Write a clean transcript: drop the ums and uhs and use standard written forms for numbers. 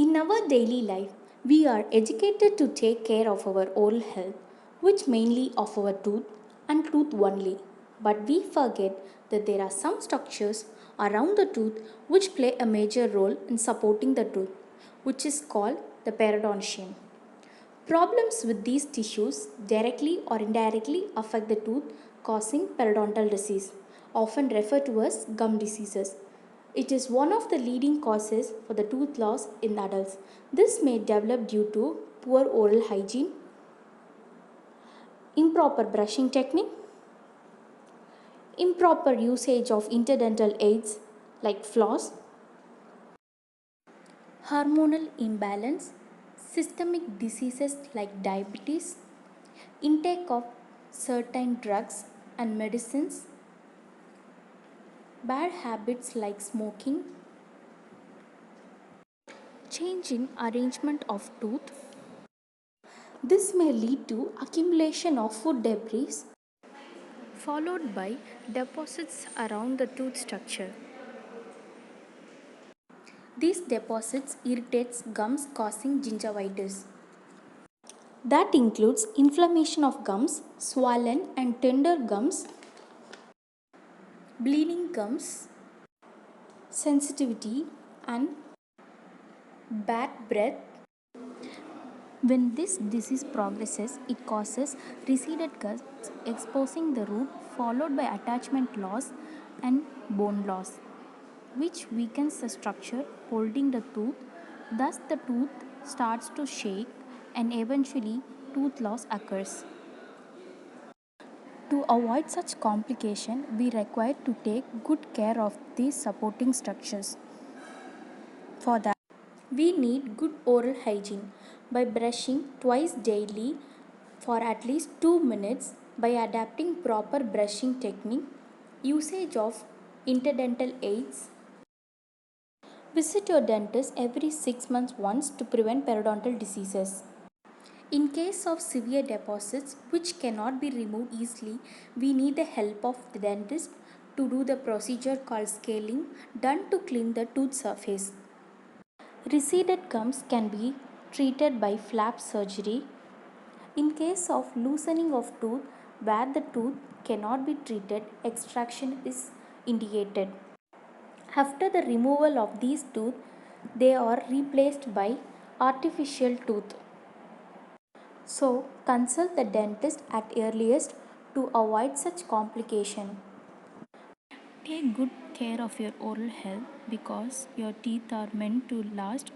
In our daily life, we are educated to take care of our oral health, which mainly of our tooth and tooth only. But we forget that there are some structures around the tooth which play a major role in supporting the tooth, which is called the periodontium. Problems with these tissues directly or indirectly affect the tooth, causing periodontal disease, often referred to as gum diseases. It is one of the leading causes for the tooth loss in adults. This may develop due to poor oral hygiene, improper brushing technique, improper usage of interdental aids like floss, hormonal imbalance, systemic diseases like diabetes, intake of certain drugs and medicines, bad habits like smoking, change in arrangement of tooth. This may lead to accumulation of food debris followed by deposits around the tooth structure. These deposits irritates gums causing gingivitis. That includes inflammation of gums, swollen and tender gums, bleeding gums, sensitivity and bad breath. When this disease progresses, it causes receded gums, exposing the root, followed by attachment loss and bone loss, which weakens the structure holding the tooth. Thus, the tooth starts to shake and eventually tooth loss occurs. To avoid such complication, we require to take good care of these supporting structures. For that, we need good oral hygiene by brushing twice daily for at least 2 minutes by adapting proper brushing technique, usage of interdental aids. Visit your dentist every 6 months once to prevent periodontal diseases. In case of severe deposits which cannot be removed easily, we need the help of the dentist to do the procedure called scaling done to clean the tooth surface. Receded gums can be treated by flap surgery. In case of loosening of tooth where the tooth cannot be treated, extraction is indicated. After the removal of these teeth, they are replaced by artificial tooth. So, consult the dentist at earliest to avoid such complication. Take good care of your oral health because your teeth are meant to last